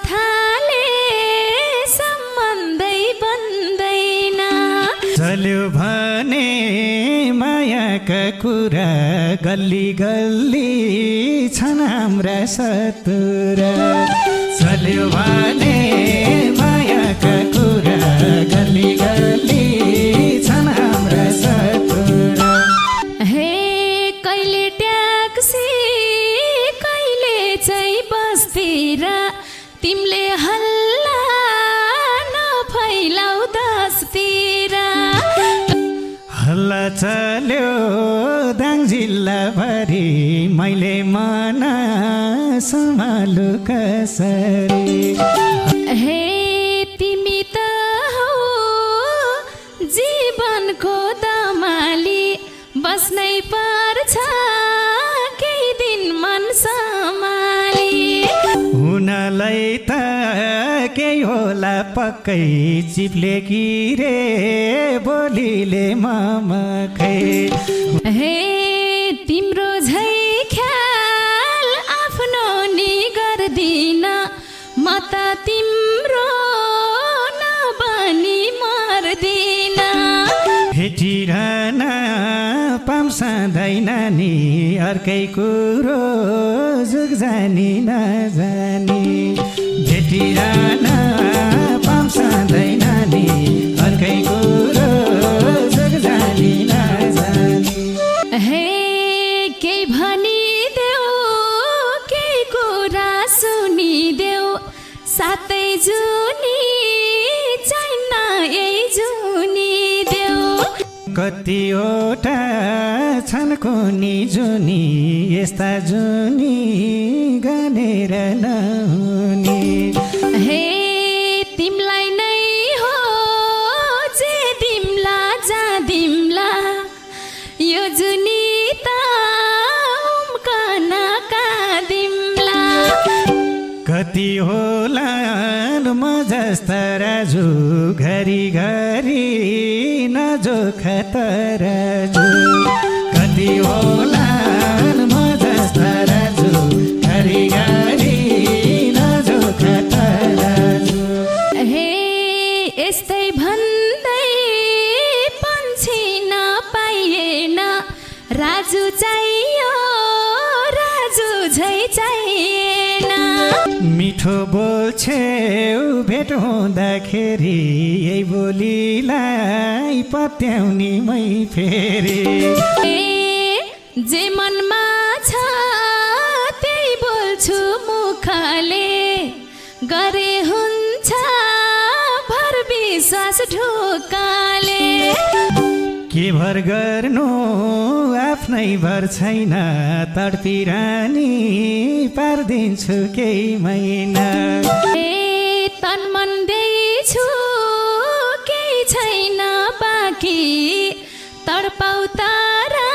थाले सम्बन्धै बन्दैन। चल्यो भने मायाका कुरा गल्ली गल्ली छन् हाम्रा सतुरा। चल्यो भने मायाका कुरा गल्ली गल्ली छन् हाम्रा सतुरा। हे कहिले ट्याक्सी कहिले चाहिँ बसतिर, तिमीले हल्ला नफैलाउ दसतिर। हल्ला चल्यो दाङ जिल्लाभरि, मैले मन सम्हालु कसरी। हे तिमी त हौ जीवनको दमाली, बस्नै पर्छ केही दिन मन सम्हाली। हुनलाई त केही होला पक्कै, चिप्ले कि रे बोलीले ममखै। हे तिम्रो झै ख्याल आफ्नो नि गर्दिन, म त तिम्रो नबनी मर्दिन। भेटिरहन पाम सधैँ नानी, अर्कै कुरो जुग जानी नजानी। भेटिरहन पाम सधैँ नानी, अर्कै कुरो जुग जानी नजानी। हे केही भनिदेऊ केही कुरा सुनिदेऊ, सातै जुनी छैन यही जुनी देऊ। कतिवटा छन् कुनी जुनी, यस्ता जुनी गनेर नहुने। हे तिमलाई नै हो जे दिम्ला जाँदिम्ला, यो जुनी त उम्कन कादिम्ला। कति होला म जस्ता राजु, घरी घरी नजोख तराजु। कति होला म जस्ता राजु, घरी घरी नजोख तराजु। हे यस्तै भन्दै पन्छी नपाइएन, राजु चाहियो राजु झै चाहिएन। मिठो बोल्छेउ भेट हुँदाखेरि, यही बोलीलाई पत्याउनी मै फेरि। जे मनमा छ त्यही बोल्छु मुखले, गरे हुन्छ भर विश्वास ढोकाले। के भर गर्नु आफ्नै भर छैन, तडपिरानी पार्दिन्छु केही महिना। तन मन दिन्छु केही छैन बाँकी, तडपाउ तारा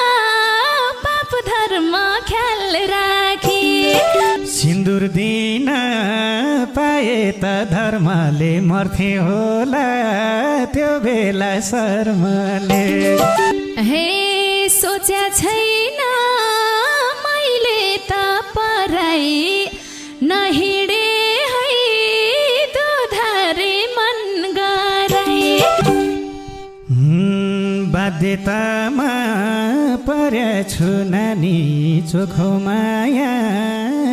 पाप धर्म ख्याल राखी। सिन्दुर दिन पाए त धर्मले, मर्थे होला त्यो बेला शर्मले। हे सोच्या छैन मैले त पराई, नहिडे है दुधारे मन गराई। बाध्यतामा परेछु नानी, चोखो माया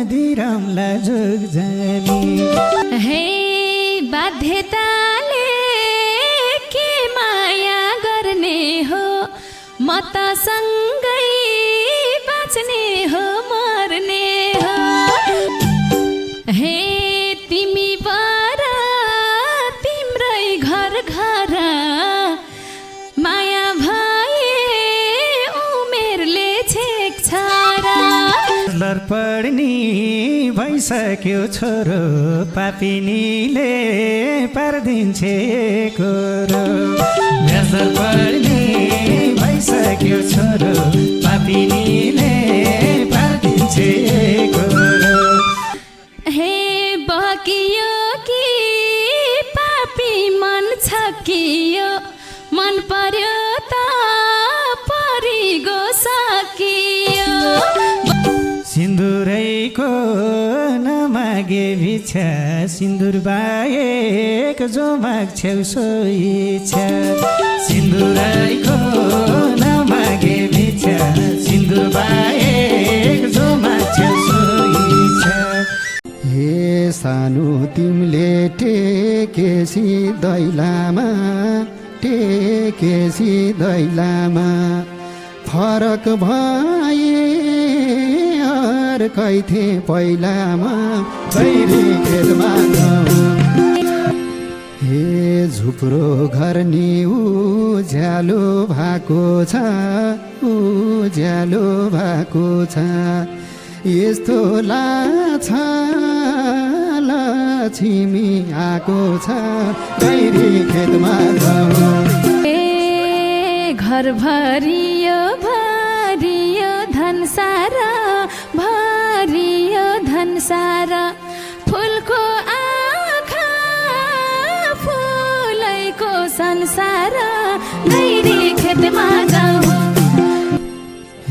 दिरमला जुग जानी। हे बाध्यताले के माया गर्ने हो, म त सँगै बाँच्ने हो मर्ने हो। हे तिमी बर तिम्रै घर घर, माया भए उमेरले छेक छारा। लर्पणी भइसक्यो छोरो, पापिनीले पार्दिन्छे कोरो। लर्पणी भइसक्यो छोरो, पापिनीले पार्दिन्छे कोरो। हे बकियो कि पापी मन छकियो, मन पर्यो त परिगो सकियो। सिन्दुरैको नमाग नमागे भिक्षा सिन्दुर बाहेक जो माग्छौ सोही छ सिन्दुरैको नमागे भिक्षा सिन्दुर बाहेक जो माग्छौ सोही छ हे सानो तिमीले टेकेसी दैलामा टेकेसी दैलामा फरक भए अर्कै थिए पहिलामा गैरी खेतमा हे झुप्रो घर नि उज्यालो भएको छ उज्यालो भएको छ यस्तो लाग्छ लक्ष्मी आएको छ गैरी खेतमा घर भरियो भरियो धनसारा भरियो धनसारा फुलको आँखा फुलैको संसार गैरी खेतमा जाऊ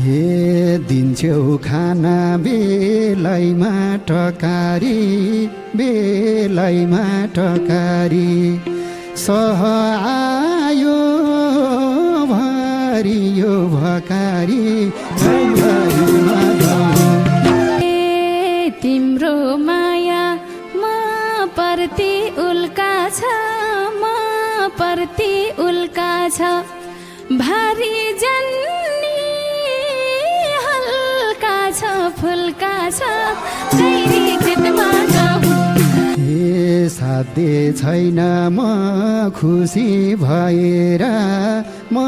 हे दिन्छौ खाना बेलैमा टकारी बेलैमा टकारी सह आयो भरियो भकारी तिम्रो माया म प्रति उल्का छ म प्रति उल्का छ भारी जन्नी हल्का छ फुल्का छ गैरी खेतमा जाऊ हे साध्य छैन म खुसी भएर म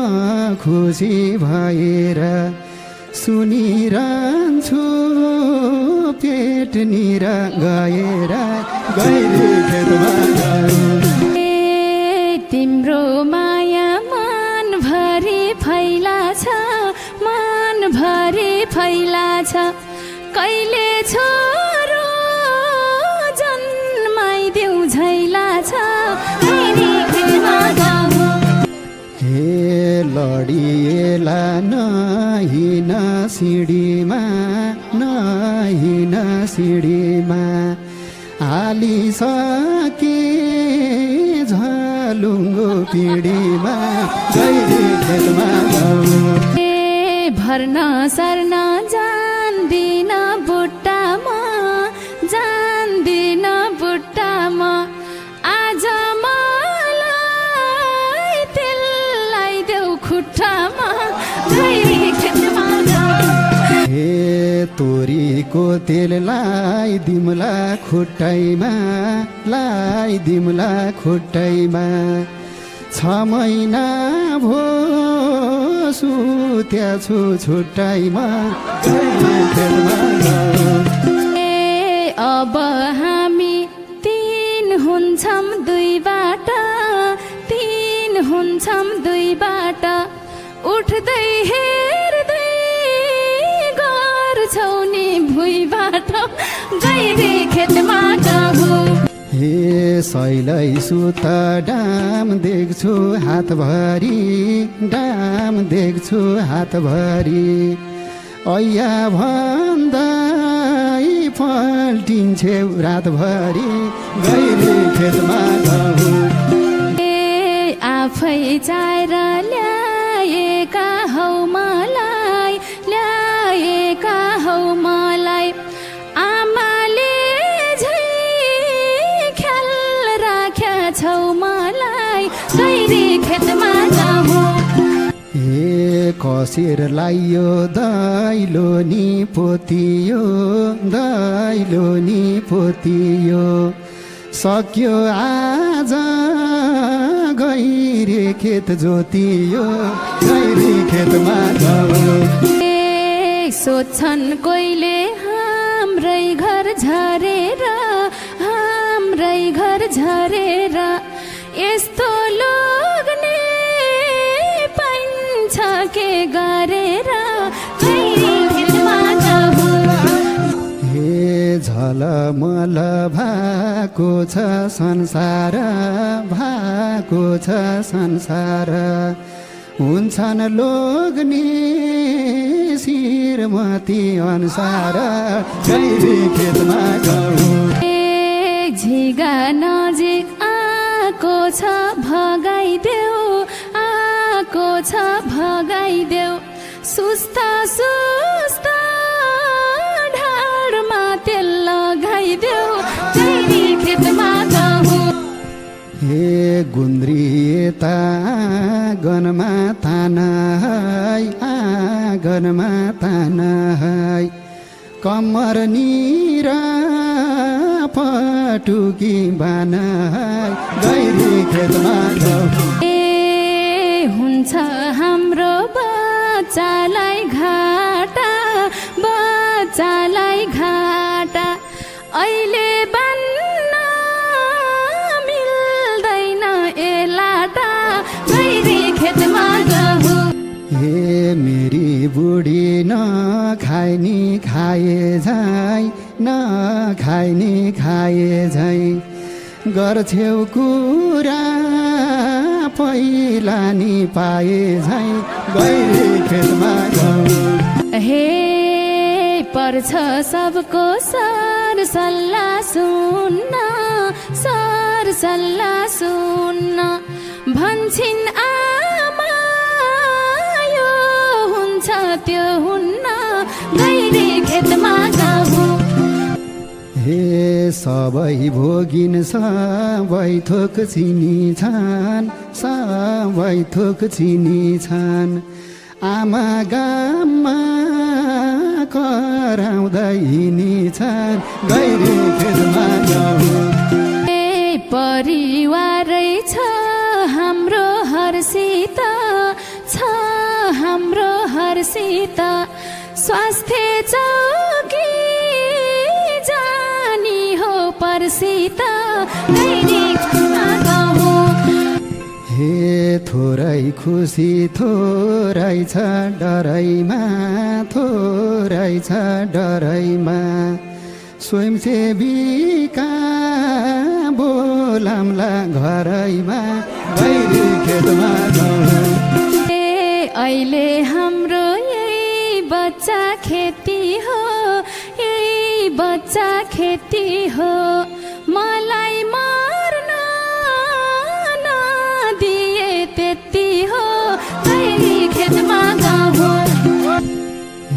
खुसी भएर सुनिरहन्छु पेटनिर गएर गैरी खेतमा तिम्रो माया मनभरि फैला छ मनभरि फैला छ कहिले छोरो जन्माइदेऊ झैला छ गैरी खेतमा जाऊ हे लडिएला नहिन सिँढीमा नहिन सिँढीमा हालिसके झलुङ्गो पिँढीमा गैरी खेतमा भर्न सर्न जान्दिन बुट्टामा जान्दिन बुट्टामा आज मलाई तेललाई देऊ खुट्टामा गैरी खेतमा हे तोरीको तेललाई दिमला खुट्टैमा लाई दिमला खुट्टैमा 6 महिना भो सुत्या छु छुट्टैमा अब हामी 3 हुन्छौँ 2 बाट 3 हुन्छौँ 2 बाट उठ्दै हेर्दै गर्छौ नि भुइँबाट गैरी खेतमा जाऊ हे सैलै सुत डाम देख्छु हातभरि डाम देख्छु हातभरि ऐया भन्दै पल्टिन्छे रातभरि गैरी खेतमा जाऊ आफै चाहेर ल्याएका हौ मलाई ल्याएका हौ मलाई आमाले झै ख्याल राख्या छौ मलाई गैरी खेतमा जाऊ कसेर लाइयो दैलो नि पोतियो दैलो नि पोतियो सक्यो आज गैरी खेत जोतियो गैरी खेतमा सोध्छन् कोइले हाम्रै घर झरेर हाम्रै घर झरेर यस्तो लोग्ने पाइन्छ के गरेर गैरी खेतमा जाऊ हे झलमल भएको छ संसार भएको छ संसार हुन्छन् लोग्ने श्रीमती अनुसार गैरी खेतमा जाऊ झिगा नजिक आको छ भगाइदेऊ आको छ भगाइदेऊ सुस्ता सुस्ता ढाडमा तेल लगाइदेऊ गैरी खेतमा गहुँ हे गुन्द्री यता गनमा ताना है आँगनमा ताना है कम्मर निरा पटुकी बाना है गैरी खेतमा गहुँ ए हुन्छ हाम्रो बच्चालाई घाटा बच्चालाई घाटा अहिले बन्न मिल्दैन एलाटा गैरी खेतमा गहुँ हे मेरी बुढी नखाए नि खाए झै नखाए नि खाए झै गर्छेउ कुरा पहिला नि पाए झै गैरी खेतमा गहुँ हे पर्छ सबको सर सल्लाह सुन्न सर सल्लाह सुन्न भन्छन् आमा यो हुन्छ त्यो हुन्न गैरी खेतमा गहुँ हे सबै भोगिन सबै थोक चिनी छन् सबै थोक चिनी छन् आमा गाममा कराउँदै हिँड्छन् गैरी खेतमा गहुँ ए परिवारै छ हाम्रो हर्षित छ हाम्रो हर्षित स्वास्थ्य चौकी जानी हो पर्सित गैरी खेतमा गहुँ हे थोरै खुसी थोरै छ डरैमा थोरै छ डरैमा स्वयंसेविका बोलाम्ला घरैमा गैरी खेतमा गहुँ ए अहिले हाम्रो यही बच्चा खेती हो यही बच्चा खेती हो मलाई मर्न नदिए त्यति हो गैरी खेतमा गहुँ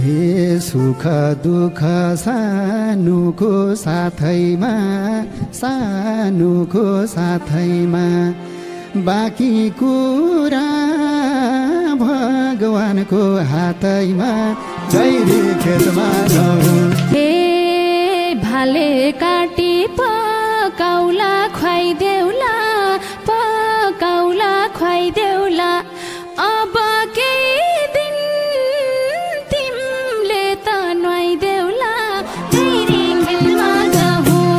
हे सुख दुःख सानुको साथैमा सानुको साथैमा बाँकी कुरा भगवानको हातैमा गैरी खेतमा गहुँ ए भाले काटी पकाउला खुवाइदेउला पकाउला खुवाइदेउला अब केही दिन तिमीले त नुहाइदेउला गैरी खेतमा गहुँ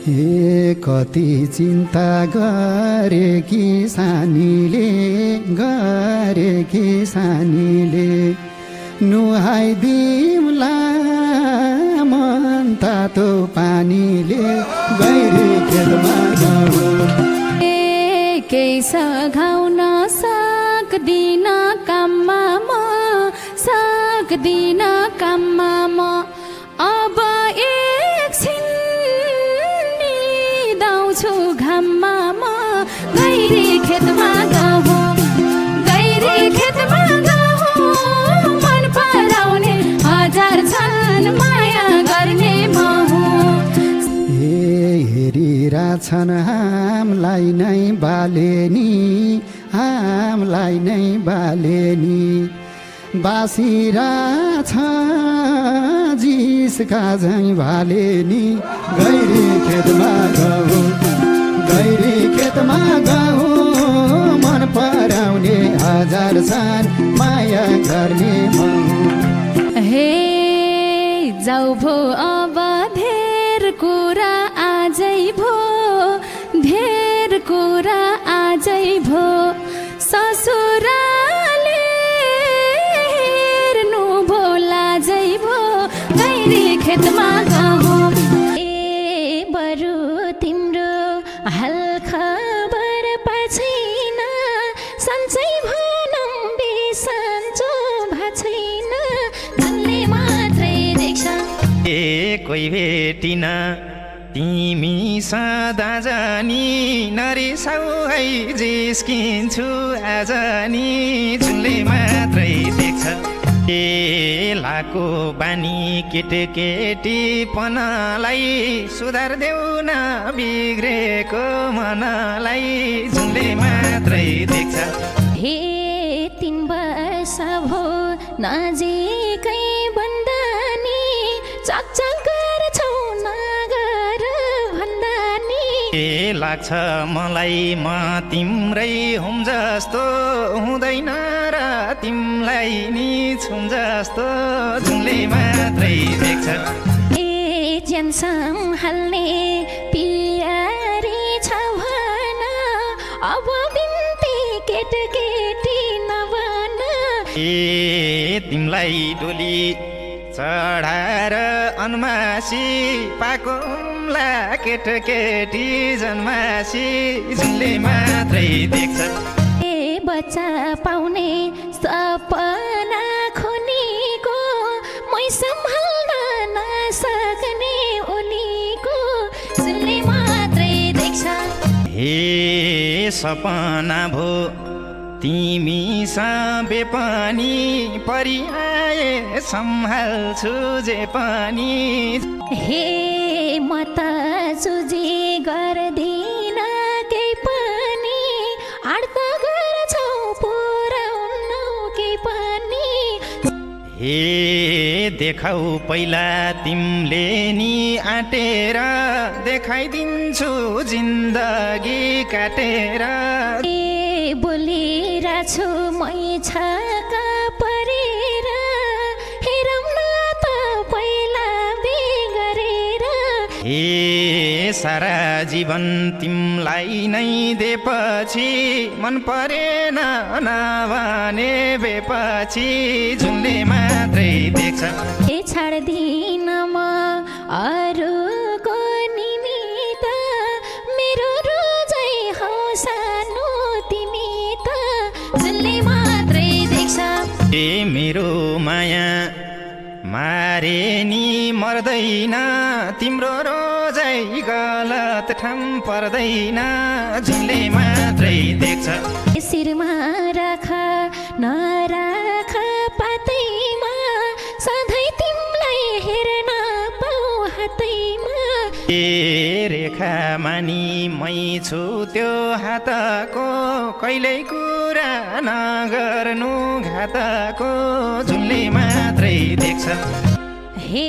हे कति चिन्ता गरे किसानीले नुहाइदिउँला मन तातो पानीले गैरी खेतमा गहुँ ए केही सघाउन सक्दिन काममा म सक्दिन काममा म अब एकछिन निदाउँछु घाममा म गैरी खेतमा गहुँ गैरी खेतमा गहुँ मन पराउने हजार छन् माया गर्ने महु हे हेरिरहेछन् हामलाई नै बालेनी हामलाई नै बालेनी बासिरहेछ जिसका झैँ भालेनी गैरी खेतमा गहुँ गैरी खेतमा गहुँ मन पराउने हजार छन् माया गर्ने महु हे जाऊ भो अब धेर कुरा आजै भो धेर कुरा आजै भो ससुराले हेर्नु भो लाजै भो गैरी खेतमा गहुँ ए बरु तिम्रो हाल खबर पाछैन सन्चै भनौँ बिसन्चो भाछैन धनले मात्रै देख्छ ए कोही भेटिन तिमी सदा जानी नरिसाउ है जिस्किन्छु आज नि जुनले मात्रै देख्छ लाको बानी केटीपनलाई सुधार देऊ न बिग्रेको मनलाई जुनले मात्रै देख्छ हे 3 वर्ष भो नजिकै भन्दा नि चकचक गर्छौ नगर भन्दा नि लाग्छ मलाई म तिम्रै हुम जस्तो हुँदैन र तिमलाई नि छुम जस्तो जुनले मात्रै देख्छ ज्यान सम्हाल्ने पियारी छ भन अब बिन्ती केटी नभन तिमलाई डोली चढाएर अन्मासी पाकोला केटी जन्मासी जुनले मात्रै देख्छ बच्चा पाउने सपना खुनीको मै सम्हाल्न नसक्ने उनीको जुनले मात्रै देख्छ हे सपना भो तिमी सबे पनि परिआए सम्हाल्छु जे पनि हे म त जुझी गर्दिन केही पनि आड्त गर्छौ पुराउनु केही पनि हे देखाउ पहिला तिमीले नि आँटेर देखाइदिन्छु जिन्दगी काटेर बोलिरहेछु मै छका परेर हेरौँ न त पहिला बिगरेर हे सारा जीवन तिमलाई नै दिएपछि मन परेन नभने बेपछि जुनले मात्रै देख्छ हे छाड्दिन म अरूको निमित्त मेरो रोजै हौ सानो तिमी त जुनले मात्रै देख्छ ए मेरो माया मारे नि मर्दैन तिम्रो रोजै गलत ठाम पर्दैन जुनले मात्रै देख्छ शिरमा राख नराख पातैमा सधैँ तिमीलाई हेर्न पाउ हातैमा ए रेखा मानी मै छु त्यो हातको कहिल्यै कुरा नगर्नु घातको जुनले मात्रै देख्छ हे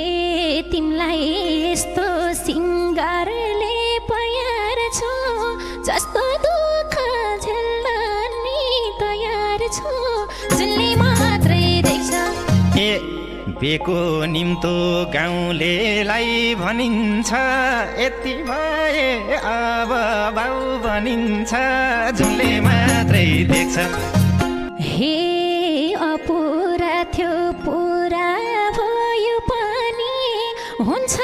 तिमीलाई यस्तो सिङ्गारले प्यार छौ जस्तो दुःख झेल्न नि तयार छौ जुनले मात्रै देख्छ ए बेको निम्तो गाउँलेलाई भनिन्छ यति भए अब बाउ भनिन्छ जुनले मात्रै देख्छ हे अपुरा थियो पुरा भयो पनि हुन्छ